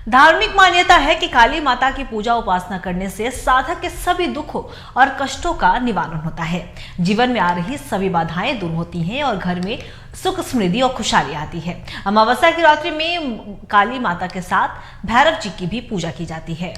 धार्मिक मान्यता है कि काली माता की पूजा उपासना करने से साधक के सभी दुखों और कष्टों का निवारण होता है। जीवन में आ रही सभी बाधाएं दूर होती हैं और घर में सुख समृद्धि और खुशहाली आती है। अमावस्या की रात्रि में काली माता के साथ भैरव जी की भी पूजा की जाती है।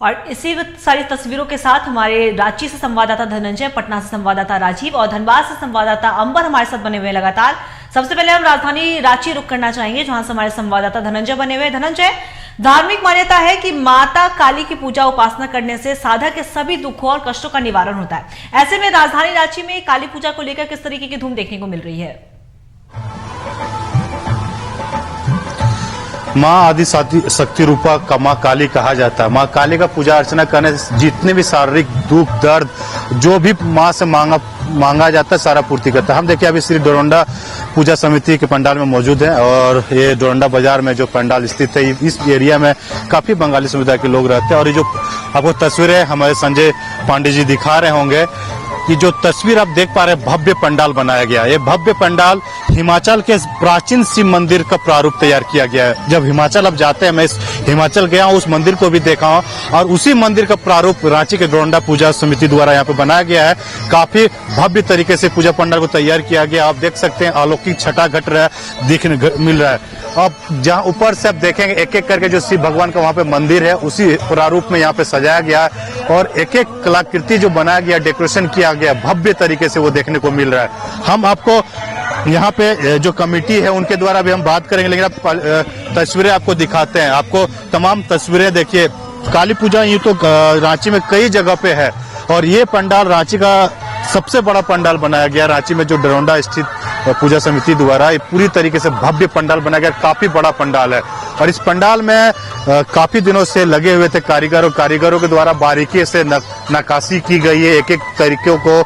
और इसी सारी तस्वीरों के साथ हमारे रांची से संवाददाता धनंजय, पटना से संवाददाता राजीव और धनबाद से संवाददाता अंबर हमारे साथ बने हुए लगातार। सबसे पहले हम राजधानी रांची रुक करना चाहेंगे, जहां से हमारे संवाददाता धनंजय बने हुए। धनंजय, धार्मिक मान्यता है कि माता काली की पूजा उपासना करने से साधक के सभी दुखों और कष्टों का निवारण होता है। ऐसे में राजधानी रांची में काली पूजा को लेकर किस तरीके की धूम देखने को मिल रही है? माँ आदि शक्ति रूपा का माँ काली कहा जाता है। माँ काली का पूजा अर्चना करने से जितने भी शारीरिक दुख दर्द जो भी माँ से मांगा जाता है सारा पूर्ति करता है। हम देखिए अभी श्री डोरंडा पूजा समिति के पंडाल में मौजूद हैं और ये डोरंडा बाजार में जो पंडाल स्थित है, इस एरिया में काफी बंगाली समुदाय के लोग रहते हैं। और ये जो आपको तस्वीरें हमारे संजय पांडे जी दिखा रहे होंगे कि जो तस्वीर आप देख पा रहे हैं, भव्य पंडाल बनाया गया है। ये भव्य पंडाल हिमाचल के प्राचीन शिव मंदिर का प्रारूप तैयार किया गया है। जब हिमाचल आप जाते हैं, मैं इस हिमाचल गया हूँ, उस मंदिर को भी देखा हूँ और उसी मंदिर का प्रारूप रांची के डोरंडा पूजा समिति द्वारा यहाँ पे बनाया गया है। काफी भव्य तरीके से पूजा पंडाल को तैयार किया गया। आप देख सकते हैं अलौकिक छटा घट रहा है, देखने मिल रहा है। अब जहाँ ऊपर से आप देखेंगे एक एक करके जो शिव भगवान का वहाँ पे मंदिर है, उसी प्रारूप में यहाँ पे सजाया गया है और एक एक कलाकृति जो बनाया गया, डेकोरेशन किया गया, भव्य तरीके से वो देखने को मिल रहा है। हम आपको यहाँ पे जो कमेटी है उनके द्वारा भी हम बात करेंगे, लेकिन आप तस्वीरें आपको दिखाते हैं। आपको तमाम तस्वीरें देखिए। काली पूजा यूँ तो रांची में कई जगह पे है और ये पंडाल रांची का सबसे बड़ा पंडाल बनाया गया। रांची में जो डोरंडा स्थित पूजा समिति द्वारा ये पूरी तरीके से भव्य पंडाल बनाया गया। काफी बड़ा पंडाल है और इस पंडाल में काफी दिनों से लगे हुए थे कारीगरों के द्वारा बारीकी से नक्काशी की गई है। एक एक तरीकों को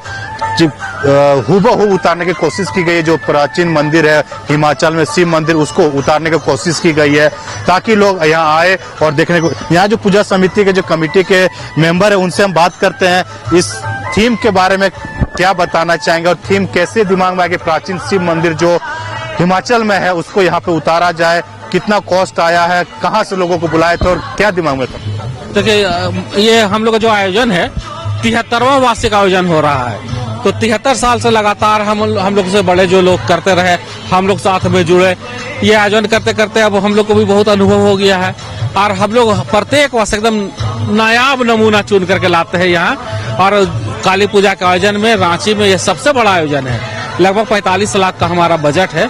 हूबहू उतारने की कोशिश की गई है। जो प्राचीन मंदिर है हिमाचल में शिव मंदिर, उसको उतारने की कोशिश की गई है ताकि लोग यहाँ आए और देखने को। यहाँ जो पूजा समिति के जो कमेटी के मेंबर है उनसे हम बात करते हैं, इस थीम के बारे में क्या बताना चाहेंगे और थीम कैसे दिमाग में आए कि प्राचीन शिव मंदिर जो हिमाचल में है उसको यहाँ पे उतारा जाए। कितना कॉस्ट आया है, कहाँ से लोगों को बुलाए थे और क्या दिमाग में था? देखिए ये हम लोग का जो आयोजन है 73वां वार्षिक आयोजन हो रहा है। तो 73 साल से लगातार हम लोग से बड़े जो लोग करते रहे, हम लोग साथ में जुड़े। ये आयोजन करते करते अब हम लोग को भी बहुत अनुभव हो गया है और हम लोग प्रत्येक वर्ष एकदम नायाब नमूना चुन करके लाते हैं यहाँ। और काली पूजा के आयोजन में रांची में ये सबसे बड़ा आयोजन है। लगभग 45 लाख का हमारा बजट है।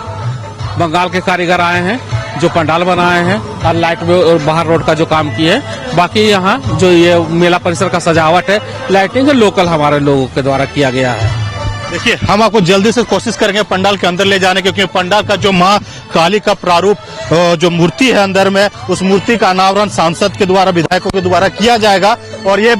बंगाल के कारीगर आए हैं जो पंडाल बनाए हैं और लाइट में बाहर रोड का जो काम किए हैं। बाकी यहाँ जो ये मेला परिसर का सजावट है, लाइटिंग लोकल हमारे लोगों के द्वारा किया गया है। देखिए हम आपको जल्दी से कोशिश करेंगे पंडाल के अंदर ले जाने की, क्योंकि पंडाल का जो माँ काली का प्रारूप जो मूर्ति है अंदर में, उस मूर्ति का अनावरण सांसद के द्वारा, विधायकों के द्वारा किया जाएगा। और ये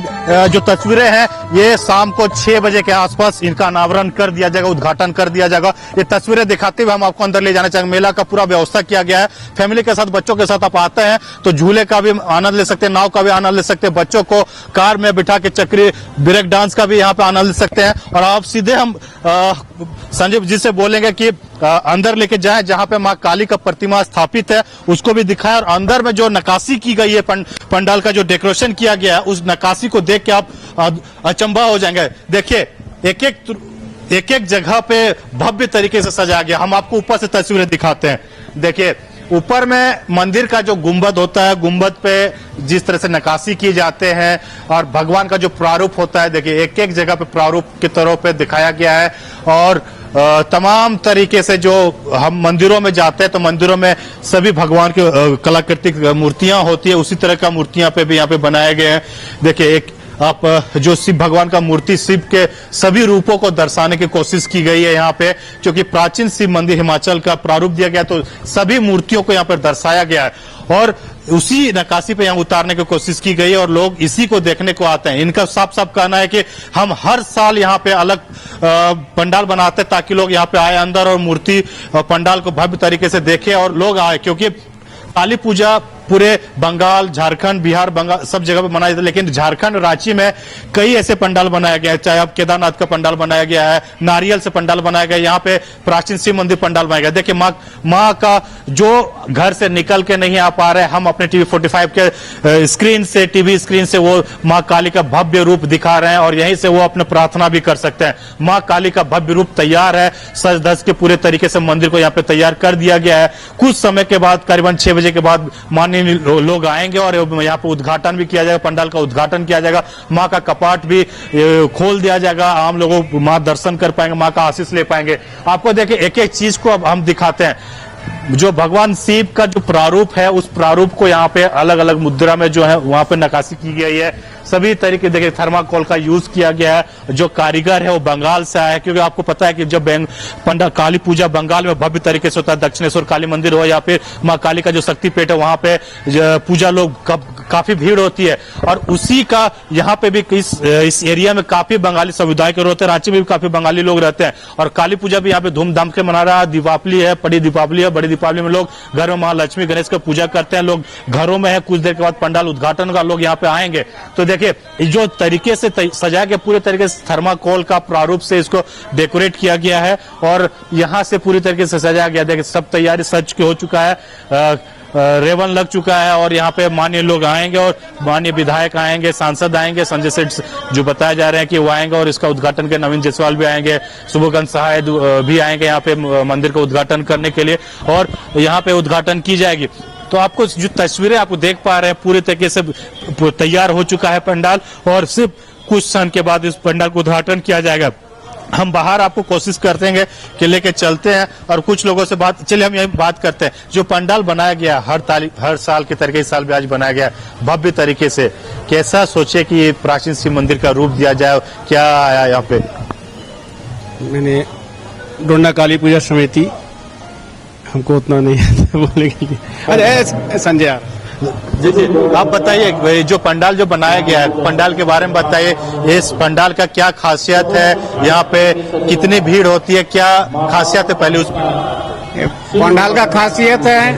जो तस्वीरें हैं ये शाम को 6 बजे के आसपास इनका अनावरण कर दिया जाएगा, उद्घाटन कर दिया जाएगा। ये तस्वीरें दिखाते हुए हम आपको अंदर ले जाना चाहेंगे। मेला का पूरा व्यवस्था किया गया है। फैमिली के साथ, बच्चों के साथ आप आते हैं तो झूले का भी आनंद ले सकते हैं, नाव का भी आनंद ले सकते हैं, बच्चों को कार में बिठा के चक्री ब्रेक डांस का भी यहाँ पे आनंद ले सकते हैं। और आप सीधे हम संजीव जी से बोलेंगे कि अंदर लेके जाएं जहां पे मां काली का प्रतिमा स्थापित है, उसको भी दिखाएं। और अंदर में जो नक्काशी की गई है, पंडाल का जो डेकोरेशन किया गया है, उस नक्काशी को देख के आप अचंभा हो जाएंगे। देखिए एक एक जगह पे भव्य तरीके से सजाया गया। हम आपको ऊपर से तस्वीरें दिखाते हैं। देखिए ऊपर में मंदिर का जो गुंबद होता है, गुंबद पे जिस तरह से नक्काशी किए जाते हैं और भगवान का जो प्रारूप होता है, देखिए एक एक जगह पे प्रारूप के तौर पे दिखाया गया है। और तमाम तरीके से जो हम मंदिरों में जाते हैं तो मंदिरों में सभी भगवान की कलाकृतिक मूर्तियां होती है, उसी तरह का मूर्तियां पे भी यहाँ पे बनाए गए हैं। देखिए एक आप जो शिव भगवान का मूर्ति, शिव के सभी रूपों को दर्शाने की कोशिश की गई है यहाँ पे, क्योंकि प्राचीन शिव मंदिर हिमाचल का प्रारूप दिया गया तो सभी मूर्तियों को यहाँ पर दर्शाया गया है और उसी नक्काशी पे यहाँ उतारने की कोशिश की गई है और लोग इसी को देखने को आते हैं। इनका साफ साफ कहना है कि हम हर साल यहाँ पे अलग पंडाल बनाते हैं ताकि लोग यहाँ पे आए अंदर और मूर्ति पंडाल को भव्य तरीके से देखें और लोग आए, क्योंकि काली पूजा पूरे बंगाल, झारखंड, बिहार, बंगाल सब जगह पे मनाया जाता है, लेकिन झारखंड रांची में कई ऐसे पंडाल बनाया गया है। चाहे अब केदारनाथ का पंडाल बनाया गया है, नारियल से पंडाल बनाया गया है, यहाँ पे प्राचीन शिव मंदिर पंडाल बनाया गया। देखिए माँ का जो घर से निकल के नहीं आ पा रहे, हम अपने टीवी 45 के स्क्रीन से, टीवी स्क्रीन से वो माँ काली का भव्य रूप दिखा रहे हैं और यहीं से वो अपने प्रार्थना भी कर सकते हैं। माँ काली का भव्य रूप तैयार है, सज धज के पूरे तरीके से मंदिर को यहाँ पे तैयार कर दिया गया है। कुछ समय के बाद करीबन 6 बजे के बाद माननीय लोग आएंगे और यहाँ पे उद्घाटन भी किया जाएगा, पंडाल का उद्घाटन किया जाएगा, माँ का कपाट भी खोल दिया जाएगा, आम लोगों माँ दर्शन कर पाएंगे, माँ का आशीष ले पाएंगे। आपको देखिए एक एक चीज को अब हम दिखाते हैं। जो भगवान शिव का जो प्रारूप है, उस प्रारूप को यहाँ पे अलग अलग मुद्रा में जो है वहां पे नक्काशी की गई है। सभी तरीके देखिए थर्माकोल का यूज किया गया है। जो कारीगर है वो बंगाल से आया है, क्योंकि आपको पता है कि जब पंडा काली पूजा बंगाल में भव्य तरीके से होता है, दक्षिणेश्वर काली मंदिर हो या फिर माँ काली का जो शक्तिपीठ है वहां पे पूजा लोग काफी भीड़ होती है और उसी का यहाँ पे भी इस एरिया में काफी बंगाली समुदाय के रहते हैं। रांची में भी काफी बंगाली लोग रहते हैं और काली पूजा भी यहाँ पे धूमधाम से मना रहा है। दीपावली है, बड़ी दीपावली है, बड़ी दीपावली में लोग घर में महालक्ष्मी गणेश का पूजा करते हैं, लोग घरों में है, कुछ देर के बाद पंडाल उद्घाटन का लोग यहाँ पे आएंगे। तो देखिए जो तरीके से सजा के पूरे तरीके से थर्माकोल का प्रारूप से इसको डेकोरेट किया गया है और यहाँ से पूरी तरीके से सजाया गया। देखिए सब तैयारी सज के हो चुका है, रेवन लग चुका है और यहाँ पे माननीय लोग आएंगे और माननीय विधायक आएंगे, सांसद आएंगे, संजय सेठ जो बताया जा रहे हैं कि वो आएंगे और इसका उद्घाटन के नवीन जायसवाल भी आएंगे, शुभकांत सहाय भी आएंगे यहाँ पे मंदिर का उद्घाटन करने के लिए और यहाँ पे उद्घाटन की जाएगी। तो आपको जो तस्वीरें आपको देख पा रहे हैं पूरे तरीके से तैयार हो चुका है पंडाल और सिर्फ कुछ क्षण के बाद इस पंडाल को उद्घाटन किया जाएगा। हम बाहर आपको कोशिश करते हैं कि लेके चलते हैं और कुछ लोगों से चलिए हम यही बात करते हैं। जो पंडाल बनाया गया हर साल के तरीके इस साल भी आज बनाया गया भव्य तरीके से, कैसा सोचे कि ये प्राचीन शिव मंदिर का रूप दिया जाए, क्या आया यहाँ पे? मैंने डोंडा काली पूजा समिति, हमको उतना नहीं आता बोलने के लिए। अरे संजय जी जी आप बताइए जो पंडाल जो बनाया गया है, पंडाल के बारे में बताइए। इस पंडाल का क्या खासियत है, यहाँ पे कितनी भीड़ होती है, क्या खासियत है? पहले उस पंडाल का खासियत है कि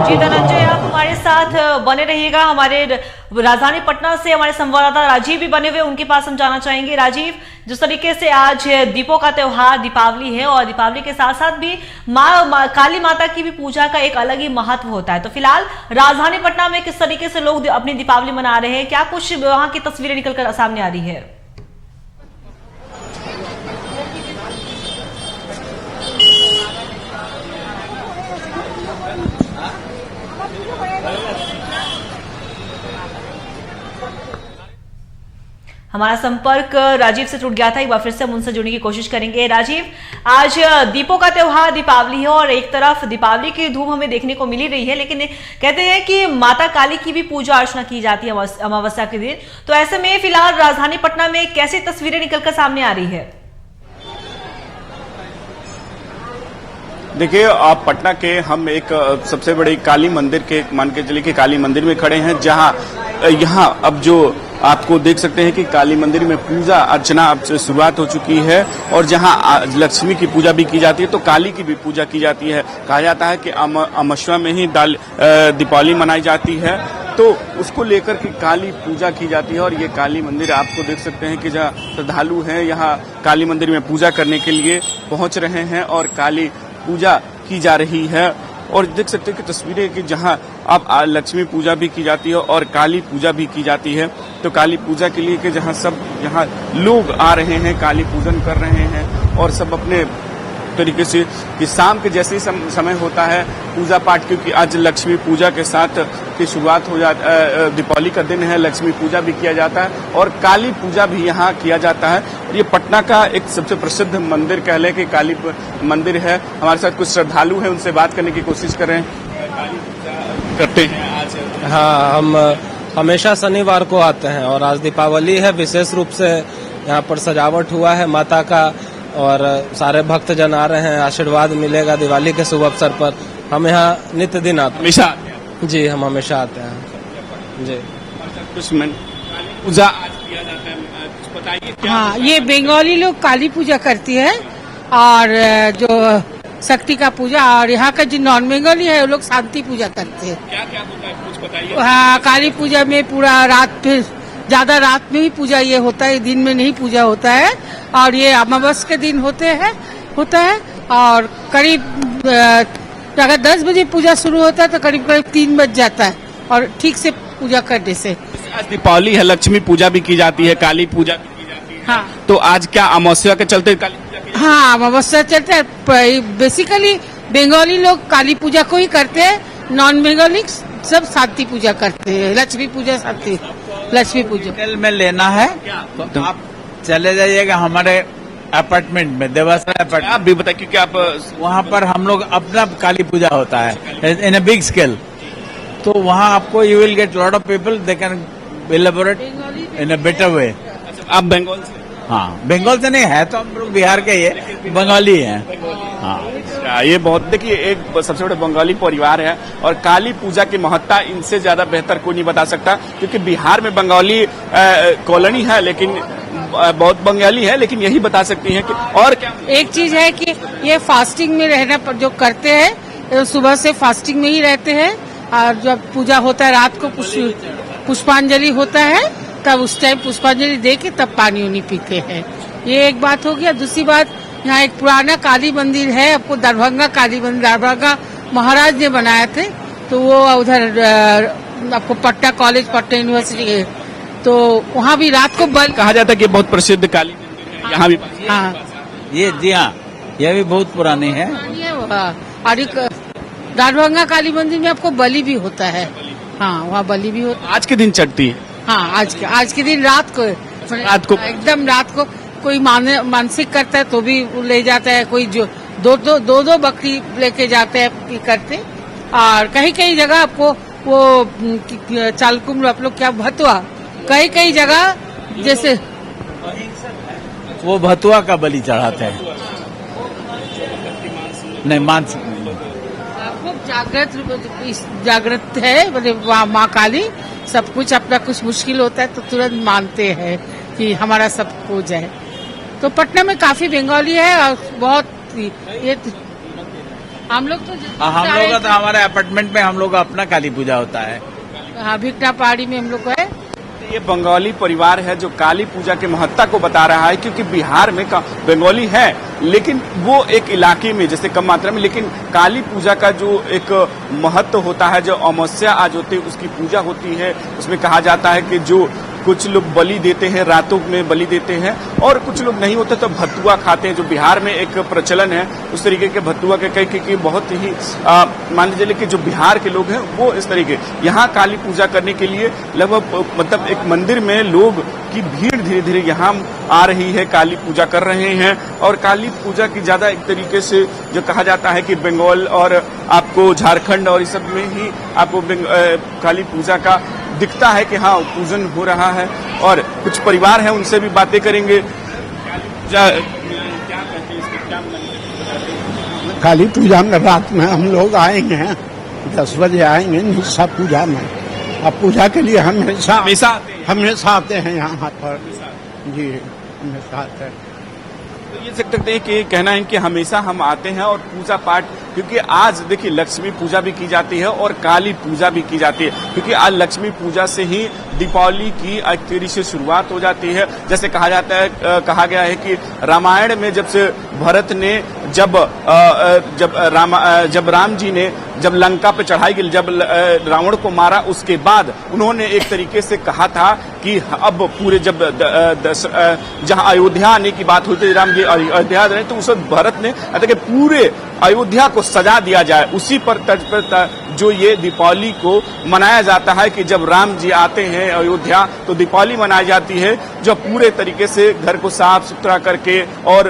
जी धनंजय आप हमारे साथ बने रहिएगा। हमारे राजधानी पटना से हमारे संवाददाता राजीव भी बने हुए, उनके पास हम जाना चाहेंगे। राजीव, जिस तरीके से आज दीपों का त्योहार दीपावली है और दीपावली के साथ साथ भी काली माता की भी पूजा का एक अलग ही महत्व होता है, तो फिलहाल राजधानी पटना में किस तरीके से लोग अपनी दीपावली मना रहे हैं, क्या कुछ वहां की तस्वीरें निकलकर सामने आ रही है? हमारा संपर्क राजीव से टूट गया था, एक बार फिर से हम उनसे जुड़ने की कोशिश करेंगे। राजीव, आज दीपों का त्योहार दीपावली है और एक तरफ दीपावली की धूम हमें देखने को मिल रही है, लेकिन कहते हैं कि माता काली की भी पूजा अर्चना की जाती है अमावस्या के दिन, तो ऐसे में फिलहाल राजधानी पटना में कैसी तस्वीरें निकलकर सामने आ रही है? देखिए आप पटना के हम एक सबसे बड़े काली मंदिर के मान के चलिए कि काली मंदिर में खड़े हैं, जहां यहाँ अब जो आपको देख सकते हैं कि काली मंदिर में पूजा अर्चना अब से शुरुआत हो चुकी है और जहां लक्ष्मी की पूजा भी की जाती है तो काली की भी पूजा की जाती है। कहा जाता है कि अमावस्या में ही दीपावली मनाई जाती है, तो उसको लेकर के काली पूजा की जाती है। और ये काली मंदिर आपको देख सकते हैं कि जहाँ श्रद्धालु हैं यहाँ काली मंदिर में पूजा करने के लिए पहुंच रहे हैं और काली पूजा की जा रही है। और देख सकते हैं कि तस्वीरें कि जहां आप लक्ष्मी पूजा भी की जाती है और काली पूजा भी की जाती है। तो काली पूजा के लिए कि जहां सब यहाँ लोग आ रहे हैं, काली पूजन कर रहे हैं और सब अपने तरीके से कि शाम के जैसे ही समय होता है पूजा पाठ, क्योंकि आज लक्ष्मी पूजा के साथ की शुरुआत हो जाती, दीपावली का दिन है, लक्ष्मी पूजा भी किया जाता है और काली पूजा भी यहाँ किया जाता है। ये पटना का एक सबसे प्रसिद्ध मंदिर कह लें कि काली मंदिर है। हमारे साथ कुछ श्रद्धालु हैं, उनसे बात करने की कोशिश कर रहे हैं। काली पूजा करते हैं आज? हाँ, हम हमेशा शनिवार को आते हैं और आज दीपावली है। विशेष रूप से यहाँ पर सजावट हुआ है माता का और सारे भक्तजन आ रहे हैं, आशीर्वाद मिलेगा दिवाली के शुभ अवसर पर। हम यहाँ नित्य दिन आते हमेशा हैं जी, हम हमेशा आते हैं जी। कुछ काली पूजा आज किया जाता है, कुछ बताइए क्या? हाँ, ये बंगाली लोग काली पूजा करती है और जो शक्ति का पूजा, और यहाँ का जो नॉन बंगाली है वो लोग शांति पूजा करते हैं। क्या क्या होता है कुछ बताइए? हाँ, काली पूजा में पूरा रात पे, ज्यादा रात में ही पूजा ये होता है, दिन में नहीं पूजा होता है। और ये अमावस्या के दिन होता है और करीब अगर 10 बजे पूजा शुरू होता है तो करीब 3 बज जाता है और ठीक से पूजा करने से। आज दीपावली है, लक्ष्मी पूजा भी की जाती है, काली पूजा भी की जाती है। हाँ, तो आज क्या अमावस्या के चलते काली पूजा की? हाँ, अमावस्या चलते हैं। बेसिकली बंगाली लोग काली पूजा को ही करते हैं, नॉन बंगाली सब शांति पूजा करते हैं, लक्ष्मी पूजा शांति लक्ष्मी पूजा। होटल में लेना है तो आप चले जाइएगा हमारे अपार्टमेंट में, देवासरा अपार्टमेंट। आप भी बताइए क्योंकि आप वहाँ पर हम लोग अपना काली पूजा होता है इन अ बिग स्केल। तो वहाँ आपको you will get lot of people, they can elaborate in a better way. आप बंगाल से? हाँ, बंगाल से नहीं है तो हम लोग बिहार के ही बंगाली हैं। हाँ, ये बहुत, देखिए एक सबसे बड़े बंगाली परिवार है और काली पूजा की महत्ता इनसे ज्यादा बेहतर कोई नहीं बता सकता, क्योंकि बिहार में बंगाली कॉलोनी है लेकिन बहुत बंगाली है, लेकिन यही बता सकती हैं कि और क्या। एक चीज है कि ये फास्टिंग में रहना पर जो करते हैं, तो सुबह से फास्टिंग में ही रहते हैं और जब पूजा होता है रात को पुष्पांजलि होता है तब उस टाइम पुष्पांजलि दे के तब पानी उनी पीते हैं। ये एक बात हो गया। दूसरी बात, यहाँ एक पुराना काली मंदिर है, आपको दरभंगा काली मंदिर, दरभंगा महाराज ने बनाया थे, तो वो उधर आपको पटना कॉलेज, पटना यूनिवर्सिटी है, तो वहाँ भी रात को बल कहा जाता है कि बहुत प्रसिद्ध काली मंदिर है यहाँ भी। हाँ, ये जी हाँ, ये भी बहुत पुरानी है। और एक दरभंगा काली मंदिर में आपको बलि भी होता है। हाँ, वहाँ बलि भी होता है। आज के दिन चढ़ती है? हाँ, आज के दिन रात को एकदम रात को कोई मानसिक करता है तो भी ले जाता है, कोई जो दो बकरी लेके जाते हैं करते। और कहीं जगह आपको वो चालकुम आप लोग क्या भतुआ, कई जगह जैसे वो भतुआ का बलि चढ़ाते हैं। नहीं, मानसिक नहीं। खूब जागृत है, मतलब माँ काली सब कुछ, अपना कुछ मुश्किल होता है तो तुरंत मानते हैं कि हमारा सब हो जाए। तो पटना में काफी बंगाली है और बहुत ये हम लोग तो हमारे अपार्टमेंट में हम लोग का अपना काली पूजा होता है। हाँ, भिक्टा पहाड़ी में हम लोग को है। ये बंगाली परिवार है जो काली पूजा की महत्ता को बता रहा है, क्योंकि बिहार में बंगाली है लेकिन वो एक इलाके में जैसे कम मात्रा में, लेकिन काली पूजा का जो एक महत्व होता है, जो अमावस्या आज होती है उसकी पूजा होती है, उसमें कहा जाता है कि जो कुछ लोग बलि देते हैं, रातों में बलि देते हैं और कुछ लोग नहीं होते तो भतुआ खाते हैं, जो बिहार में एक प्रचलन है उस तरीके के भतुआ के कई बहुत ही मान लीजिए कि जो बिहार के लोग हैं वो इस तरीके यहाँ काली पूजा करने के लिए लगभग मतलब एक मंदिर में लोग की भीड़ धीरे धीरे यहाँ आ रही है, काली पूजा कर रहे हैं। और काली पूजा की ज्यादा एक तरीके से जो कहा जाता है कि बंगाल और आपको झारखंड और इस सब में ही आपको काली पूजा का दिखता है कि हाँ पूजन हो रहा है। और कुछ परिवार हैं उनसे भी बातें करेंगे। काली पूजा क्या कहते हैं, इसके क्या मतलब? काली पूजा में रात में हम लोग आएंगे, 10 बजे आएंगे निशा पूजा में। अब पूजा के लिए हमेशा आते हैं यहाँ पर जी, हमेशा आते हैं। तो ये सकते हैं कि कहना है कि हमेशा हम आते हैं और पूजा पाठ, क्योंकि आज देखिए लक्ष्मी पूजा भी की जाती है और काली पूजा भी की जाती है, क्योंकि आज लक्ष्मी पूजा से ही दीपावली की एक तरीके से शुरुआत हो जाती है। जैसे कहा जाता है, कहा गया है कि रामायण में जब से भरत ने जब राम जी ने जब लंका पे चढ़ाई गई, जब रावण को मारा, उसके बाद उन्होंने एक तरीके से कहा था कि अब पूरे जब जहां अयोध्या आने की बात हुई थी, राम जी अयोध्या रहे, तो उस वक्त भरत ने कि पूरे अयोध्या को सजा दिया जाए। उसी पर तर्ज पर जो ये दीपावली को मनाया जाता है कि जब राम जी आते हैं अयोध्या तो दीपावली मनाई जाती है, जो पूरे तरीके से घर को साफ सुथरा करके और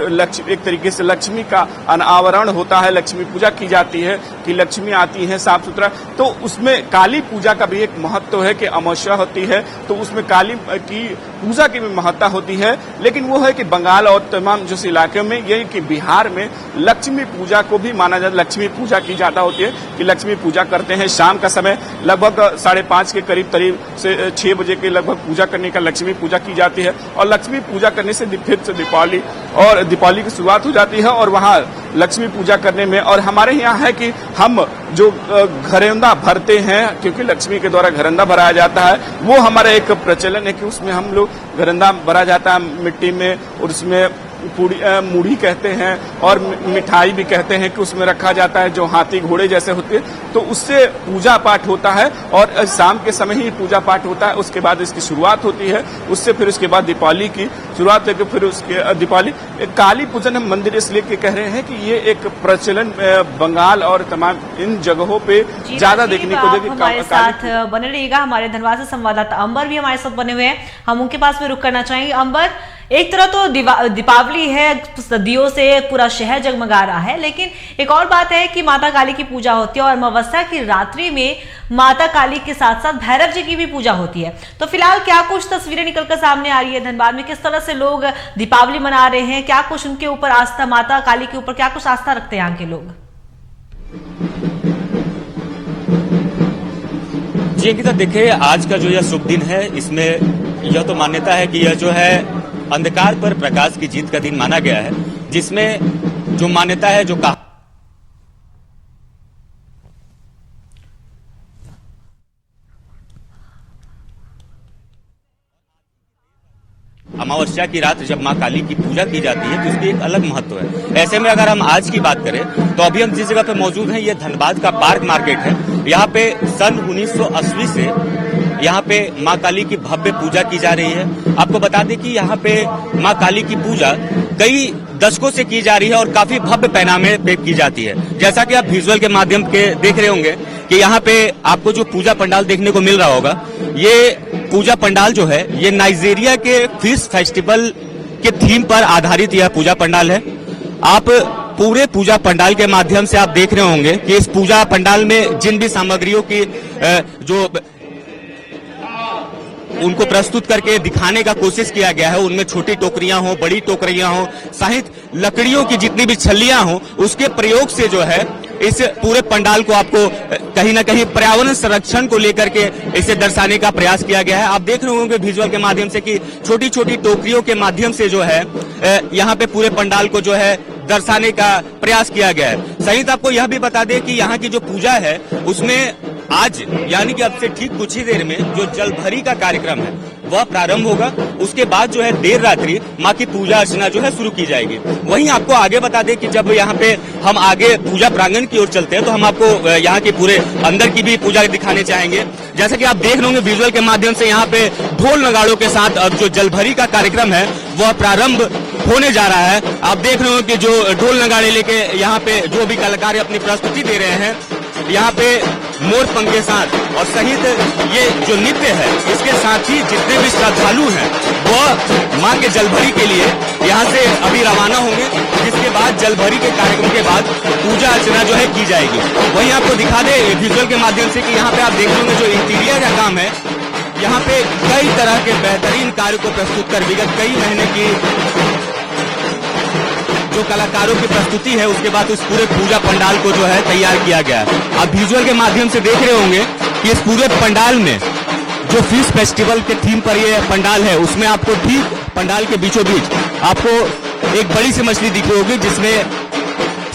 एक तरीके से लक्ष्मी का अनावरण होता है, लक्ष्मी पूजा की जाती है कि लक्ष्मी आती है साफ सुथरा। तो उसमें काली पूजा का भी एक महत्व है कि अमावस्या होती है तो उसमें काली की पूजा की भी महत्ता होती है। लेकिन वो है कि बंगाल और तमाम जो इलाके में, ये कि बिहार में लक्ष्मी पूजा को भी माना जाता, लक्ष्मी पूजा की जाता होती है कि लक्ष्मी पूजा करते हैं। शाम का समय लगभग 5:30 के करीब से 6 बजे के लगभग पूजा करने का लक्ष्मी पूजा की जाती है और लक्ष्मी पूजा करने से फिर से दीपावली की शुरुआत हो जाती है। और वहाँ लक्ष्मी पूजा करने में, और हमारे यहाँ है कि हम जो घरौंदा भरते हैं, क्योंकि लक्ष्मी के द्वारा घरौंदा भराया जाता है, वो हमारा एक प्रचलन है कि उसमें हम लोग घरौंदा भरा जाता है मिट्टी में, और उसमें मूढ़ी कहते हैं और मिठाई भी कहते हैं कि उसमें रखा जाता है जो हाथी घोड़े जैसे होते हैं। तो उससे पूजा पाठ होता है और शाम के समय ही पूजा पाठ होता है, उसके बाद इसकी शुरुआत होती है। उससे फिर उसके बाद दीपावली की शुरुआत है, फिर उसके दीपावली काली पूजन हम मंदिर इसलिए के कह रहे हैं कि ये एक प्रचलन बंगाल और तमाम इन जगहों पे ज्यादा देखने को हमारे साथ बने रहिएगा। हमारे धनबाद से संवाददाता अंबर भी हमारे साथ बने हुए हैं, हम उनके पास में रुक करना चाहेंगे। अंबर, एक तरह तो दीपावली है, सदियों से पूरा शहर जगमगा रहा है, लेकिन एक और बात है कि माता काली की पूजा होती है और अमावस्या की रात्रि में माता काली के साथ साथ भैरव जी की भी पूजा होती है। तो फिलहाल क्या कुछ तस्वीरें निकलकर सामने आ रही है धनबाद में, किस तरह से लोग दीपावली मना रहे हैं, क्या कुछ उनके ऊपर आस्था, माता काली के ऊपर क्या कुछ आस्था रखते हैं यहाँ के लोग? जी अंकिता, देखिए आज का जो यह शुभ दिन है, इसमें यह तो मान्यता है कि यह जो है अंधकार पर प्रकाश की जीत का दिन माना गया है, जिसमें जो मान्यता है, जो कहा अमावस्या की रात जब मां काली की पूजा की जाती है तो उसकी एक अलग महत्व है। ऐसे में अगर हम आज की बात करें तो अभी हम जिस जगह पे मौजूद हैं, ये धनबाद का पार्क मार्केट है। यहाँ पे सन 1980 से यहाँ पे मां काली की भव्य पूजा की जा रही है। आपको बता दें कि यहाँ पे मां काली की पूजा कई दशकों से की जा रही है और काफी भव्य पैमाने पे की जाती है। जैसा कि आप विजुअल के माध्यम के देख रहे होंगे कि यहाँ पे आपको जो पूजा पंडाल देखने को मिल रहा होगा, ये पूजा पंडाल जो है ये नाइजीरिया के फिश फेस्टिवल के थीम पर आधारित यह पूजा पंडाल है। आप पूरे पूजा पंडाल के माध्यम से आप देख रहे होंगे कि इस पूजा पंडाल में जिन भी सामग्रियों की जो उनको प्रस्तुत करके दिखाने का कोशिश किया गया है, उनमें छोटी टोकरियां हो, बड़ी टोकरियां हो, सहित लकड़ियों की जितनी भी छल्लियां हो, उसके प्रयोग से जो है इस पूरे पंडाल को आपको कहीं ना कहीं पर्यावरण संरक्षण को लेकर के इसे दर्शाने का प्रयास किया गया है। आप देख रहे होंगे विजुअल के माध्यम से कि छोटी छोटी टोकरियों के माध्यम से जो है यहाँ पे पूरे पंडाल को जो है दर्शाने का प्रयास किया गया है। सहित आपको यह भी बता दें कि यहाँ की जो पूजा है उसमें आज यानी कि अब से ठीक कुछ ही देर में जो जलभरी का कार्यक्रम है वह प्रारंभ होगा। उसके बाद जो है देर रात्रि माँ की पूजा अर्चना जो है शुरू की जाएगी। वहीं आपको आगे बता दें कि जब यहाँ पे हम आगे पूजा प्रांगण की ओर चलते हैं तो हम आपको यहाँ के पूरे अंदर की भी पूजा दिखाने चाहेंगे। जैसा कि आप देख रहे होंगे विजुअल के माध्यम से यहाँ पे ढोल नगाड़ों के साथ अब जो जलभरी का कार्यक्रम है वह प्रारंभ होने जा रहा है। आप देख रहे हो कि जो ढोल नगाड़े लेके यहाँ पे जो भी कलाकार अपनी प्रस्तुति दे रहे हैं, यहाँ पे मोर पंख के साथ और सहित ये जो नृत्य है इसके साथ ही जितने भी श्रद्धालु हैं वह मां के जलभरी के लिए यहाँ से अभी रवाना होंगे, जिसके बाद जलभरी के कार्यक्रम के बाद पूजा अर्चना जो है की जाएगी। वहीं आपको दिखा दे विजुअल के माध्यम से कि यहाँ पे आप देख रहे होंगे जो इंटीरियर का काम है, यहाँ पे कई तरह के बेहतरीन कार्य को प्रस्तुत कर विगत कई महीने की जो कलाकारों की प्रस्तुति है उसके बाद उस पूरे पूजा पंडाल को जो है तैयार किया गया है। आप विजुअल के माध्यम से देख रहे होंगे कि इस पूरे पंडाल में जो फिश फेस्टिवल के थीम पर ये पंडाल है उसमें आपको ठीक पंडाल के बीचों बीच आपको एक बड़ी सी मछली दिख रही होगी, जिसमें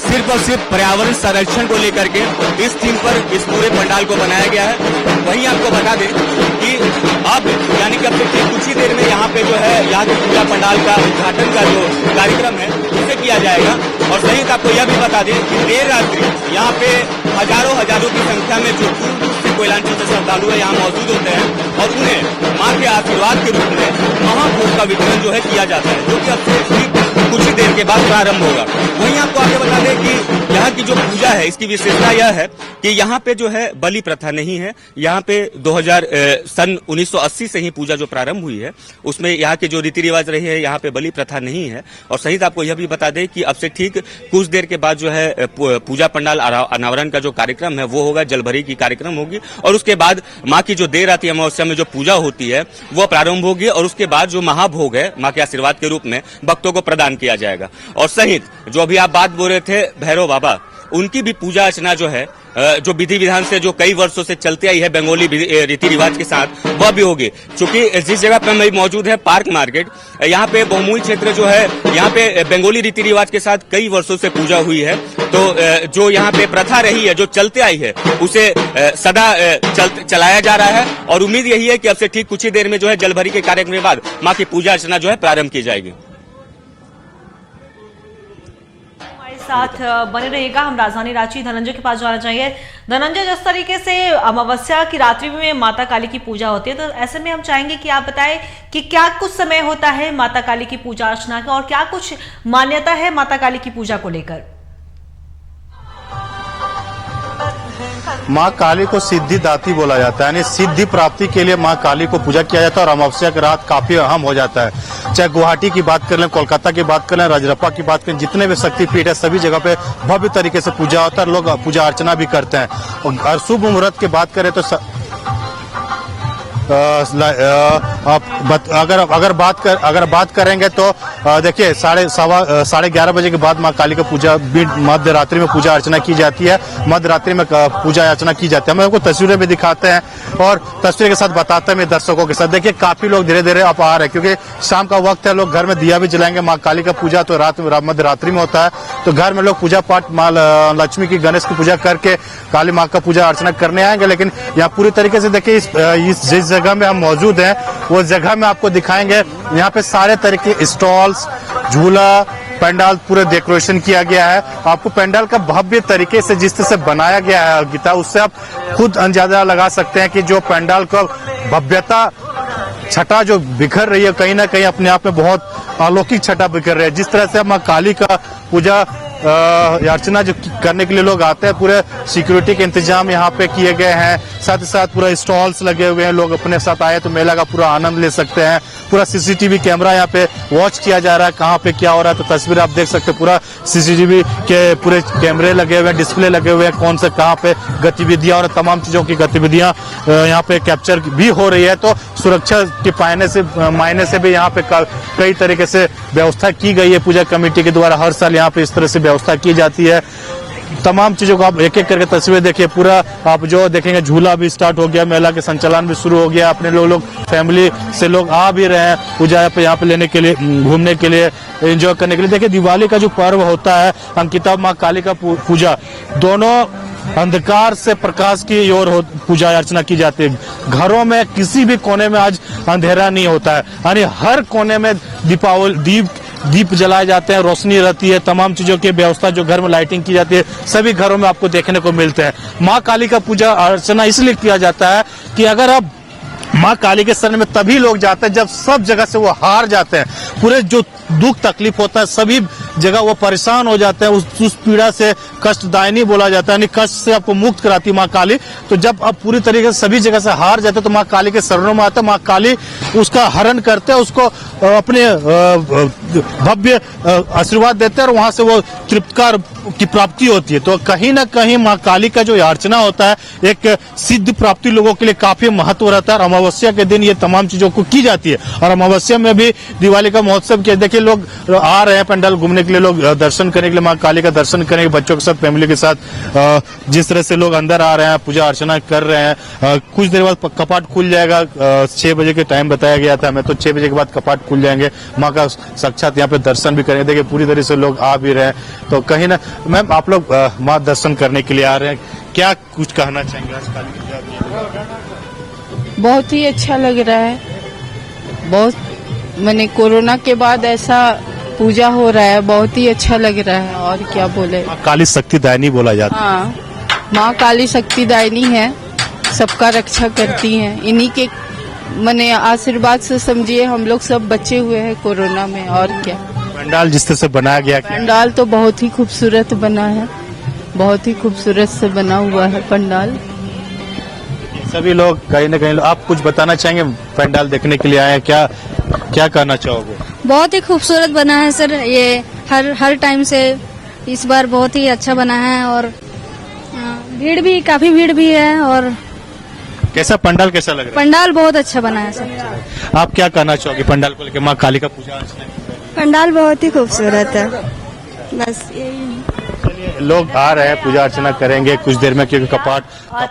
सिर्फ और सिर्फ पर्यावरण संरक्षण को लेकर के इस थीम पर इस पूरे पंडाल को बनाया गया है। वहीं आपको बता दें कि अब यानी कि अब से कुछ ही देर में यहाँ पे जो है यहाँ के पूजा पंडाल का उद्घाटन का जो कार्यक्रम है उसे किया जाएगा। और सहित आपको यह भी बता दें कि देर रात्रि यहाँ पे हजारों की संख्या में जो दूर से कोयलांचल से श्रद्धालु है यहाँ मौजूद होते हैं और उन्हें मां के आशीर्वाद के रूप में महाभोग का वितरण जो है किया जाता है, जो कि अब से कुछ ही देर के बाद प्रारंभ होगा। वहीं आपको आगे बता दें कि यहाँ की जो पूजा है इसकी विशेषता यह है कि यहाँ पे जो है बलि प्रथा नहीं है। यहाँ पे सन 1980 से ही पूजा जो प्रारंभ हुई है उसमें यहाँ के जो रीति रिवाज रही है यहाँ पे बलि प्रथा नहीं है। और सहित आपको यह भी बता दें कि अब से ठीक कुछ देर के बाद जो है पूजा पंडाल अनावरण का जो कार्यक्रम है वो होगा, जलभरी की कार्यक्रम होगी और उसके बाद माँ की जो देर रात्रि अमावस्या में जो पूजा होती है वो प्रारंभ होगी और उसके बाद जो महाभोग है माँ के आशीर्वाद के रूप में भक्तों को प्रदान किया जाएगा। और सहित जो अभी आप बात बोल रहे थे भैरव बाबा, उनकी भी पूजा अर्चना जो है जो विधि विधान से जो कई वर्षों से चलते आई है बंगाली रीति रिवाज के साथ वह भी होगी। चूंकि जिस जगह पे हम मौजूद है पार्क मार्केट, यहाँ पे बहुमूल्य क्षेत्र जो है यहाँ पे बंगाली रीति रिवाज के साथ कई वर्षों से पूजा हुई है। तो जो यहाँ पे प्रथा रही है जो चलते आई है उसे सदा चलाया जा रहा है और उम्मीद यही है कि अब से ठीक कुछ ही देर में जो है जलभरी के कार्यक्रम के बाद माँ की पूजा अर्चना जो है प्रारंभ की जाएगी। साथ बने रहिएगा। हम राजधानी रांची धनंजय के पास जाना चाहिए। धनंजय, जिस तरीके से अमावस्या की रात्रि में माता काली की पूजा होती है तो ऐसे में हम चाहेंगे कि आप बताएं कि क्या कुछ समय होता है माता काली की पूजा अर्चना का और क्या कुछ मान्यता है माता काली की पूजा को लेकर। माँ काली को सिद्धि दाती बोला जाता है, यानी सिद्धि प्राप्ति के लिए माँ काली को पूजा किया जाता है और अमावस्या की रात काफी अहम हो जाता है। चाहे गुवाहाटी की बात कर लें, कोलकाता की बात कर लें, राजरप्पा की बात करें, जितने भी शक्तिपीठ है सभी जगह पे भव्य तरीके से पूजा होता है, लोग पूजा अर्चना भी करते हैं। और शुभ मुहूर्त की बात करें तो अगर बात करेंगे तो देखिए 11:30 बजे के बाद माँ काली का पूजा मध्य रात्रि में पूजा अर्चना की जाती है। मध्य रात्रि में पूजा अर्चना की जाती है। हम आपको तस्वीरें भी दिखाते हैं और तस्वीर के साथ बताते हैं दर्शकों के साथ। देखिए काफी लोग धीरे धीरे अब आ रहे हैं क्योंकि शाम का वक्त है, लोग घर में दिया भी जलाएंगे। माँ काली का पूजा तो रात में मध्य रात्रि में होता है, तो घर में लोग पूजा पाठ माँ लक्ष्मी की, गणेश की पूजा करके काली माँ का पूजा अर्चना करने आएंगे। लेकिन यहाँ पूरी तरीके से देखिए इस जिस जगह में हम मौजूद हैं वो जगह में आपको दिखाएंगे। यहाँ पे सारे तरह के स्टॉल्स, झूला, पंडाल पूरे डेकोरेशन किया गया है। आपको पंडाल का भव्य तरीके से जिस तरह से बनाया गया है अंकिता, उससे आप खुद अंदाजा लगा सकते हैं कि जो पंडाल का भव्यता छटा जो बिखर रही है कहीं ना कहीं अपने आप में बहुत अलौकिक छटा बिखर रही है। जिस तरह से माँ काली का पूजा अर्चना जो करने के लिए लोग आते हैं, पूरे सिक्योरिटी के इंतजाम यहाँ पे किए गए हैं। साथ ही साथ पूरा स्टॉल्स लगे हुए हैं, लोग अपने साथ आए तो मेला का पूरा आनंद ले सकते हैं। पूरा सीसीटीवी कैमरा यहाँ पे वॉच किया जा रहा है, कहाँ पे क्या हो रहा है। तो तस्वीर आप देख सकते हैं, पूरा सीसीटीवी के पूरे कैमरे लगे हुए हैं, डिस्प्ले लगे हुए हैं, कौन से कहाँ पे गतिविधियां और तमाम चीजों की गतिविधियां यहाँ पे कैप्चर भी हो रही है। तो सुरक्षा के मायने से भी यहाँ पे कई तरीके से व्यवस्था की गई है पूजा कमेटी के द्वारा। हर साल यहाँ पे इस तरह से व्यवस्था की जाती है। तमाम चीजों को आप एक एक करके तस्वीर देखिए। पूरा आप जो देखेंगे झूला भी स्टार्ट हो गया, मेला के संचालन भी शुरू हो गया। अपने लोग फैमिली से लोग आ भी रहे हैं पूजा यहाँ पे लेने के लिए, घूमने के लिए, एंजॉय करने के लिए। देखिए दिवाली का जो पर्व होता है अंकिता, माँ काली का पूजा, दोनों अंधकार से प्रकाश की ओर पूजा अर्चना की जाती है। घरों में किसी भी कोने में आज अंधेरा नहीं होता है, यानी हर कोने में दीप जलाए जाते हैं, रोशनी रहती है। तमाम चीजों की व्यवस्था जो घर में लाइटिंग की जाती है सभी घरों में आपको देखने को मिलते हैं। माँ काली का पूजा अर्चना इसलिए किया जाता है कि अगर आप माँ काली के शरण में तभी लोग जाते हैं जब सब जगह से वो हार जाते हैं। पूरे जो दुख तकलीफ होता है सभी जगह वो परेशान हो जाते हैं, उस पीड़ा से कष्टदायिनी बोला जाता है, यानी कष्ट से आपको मुक्त कराती है माँ काली। तो जब आप पूरी तरीके से सभी जगह से हार जाते हैं तो माँ काली के शरणों में आते हैं। माँ काली उसका हरण करते हैं, उसको अपने भव्य आशीर्वाद देते हैं और वहां से वो तृप्तकार की प्राप्ति होती है। तो कहीं ना कहीं माँ काली का जो अर्चना होता है एक सिद्ध प्राप्ति लोगों के लिए काफी महत्व रहता है। और अमावस्या के दिन ये तमाम चीजों को की जाती है। और अमावस्या में भी दिवाली का महोत्सव किया। देखिए लोग आ रहे हैं पंडाल घूमने के लिए, लोग दर्शन करने के लिए, माँ काली का दर्शन करेंगे बच्चों के साथ, फैमिली के साथ। जिस तरह से लोग अंदर आ रहे हैं, पूजा अर्चना कर रहे हैं। कुछ देर बाद कपाट खुल जाएगा, 6 बजे के टाइम बताया गया था हमें, तो 6 बजे के बाद कपाट खुल जाएंगे। माँ का साक्षात यहाँ पे दर्शन भी करेंगे। देखिए पूरी तरह से लोग आ भी रहे हैं। तो कहीं ना मैम आप लोग माँ दर्शन करने के लिए आ रहे हैं, क्या कुछ कहना चाहेंगे आज काली पूजा? बहुत ही अच्छा लग रहा है। बहुत मैंने कोरोना के बाद ऐसा पूजा हो रहा है, बहुत ही अच्छा लग रहा है। और क्या बोले, माँ काली शक्तिदायिनी बोला जाता है। हाँ, माँ काली शक्तिदायिनी है, सबका रक्षा करती हैं। इन्हीं के मने आशीर्वाद से समझिए हम लोग सब बचे हुए हैं कोरोना में। और क्या, पंडाल जिस तरह से बनाया गया, पंडाल तो बहुत ही खूबसूरत बना है, बहुत ही खूबसूरत से बना हुआ है पंडाल। सभी लोग कहीं न कहीं, आप कुछ बताना चाहेंगे? पंडाल देखने के लिए आए हैं, क्या क्या कहना चाहोगे? बहुत ही खूबसूरत बना है सर, ये हर टाइम से इस बार बहुत ही अच्छा बना है। और भीड़ भी, काफी भीड़ भी है। और कैसा पंडाल कैसा लग रहा है? पंडाल बहुत अच्छा बना है सर। आप क्या कहना चाहोगे पंडाल को लेकर? माँ काली का पूजा अर्चना, पंडाल बहुत ही खूबसूरत है, बस यही। लोग आ रहे हैं, पूजा अर्चना करेंगे कुछ देर में, क्योंकि कपाट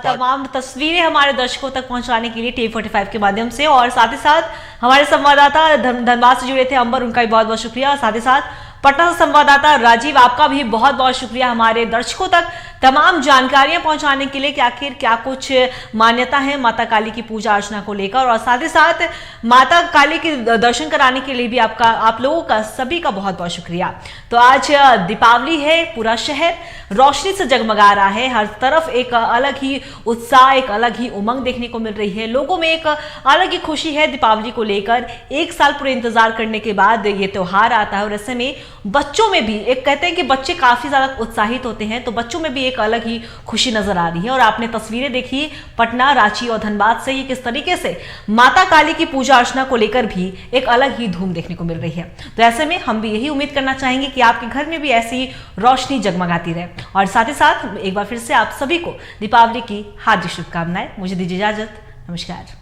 तमाम तस्वीरें हमारे दर्शकों तक पहुंचाने के लिए टीवी45 के माध्यम से, और साथ ही साथ हमारे संवाददाता धनबाद से जुड़े थे अंबर, उनका भी बहुत बहुत शुक्रिया। और साथ ही साथ पटना से संवाददाता राजीव, आपका भी बहुत बहुत शुक्रिया हमारे दर्शकों तक तमाम जानकारियां पहुंचाने के लिए कि आखिर क्या कुछ मान्यता है माता काली की पूजा अर्चना को लेकर, और साथ ही साथ माता काली के दर्शन कराने के लिए भी आप लोगों का सभी का बहुत बहुत शुक्रिया। तो आज दीपावली है, पूरा शहर रोशनी से जगमगा रहा है, हर तरफ एक अलग ही उत्साह, एक अलग ही उमंग देखने को मिल रही है, लोगों में एक अलग ही खुशी है दीपावली को लेकर। एक साल पूरे इंतजार करने के बाद ये त्योहार आता है, और ऐसे में बच्चों में भी एक, कहते हैं कि बच्चे काफी ज्यादा उत्साहित होते हैं, तो बच्चों में भी एक अलग ही खुशी नजर आ रही है। और आपने तस्वीरें देखी पटना, रांची और धनबाद से, ये किस तरीके से माता काली की पूजा अर्चना को लेकर भी एक अलग ही धूम देखने को मिल रही है। तो ऐसे में हम भी यही उम्मीद करना चाहेंगे कि आपके घर में भी ऐसी रोशनी जगमगाती रहे। और साथ ही साथ एक बार फिर से आप सभी को दीपावली की हार्दिक शुभकामनाएं। मुझे दीजिए इजाजत, नमस्कार।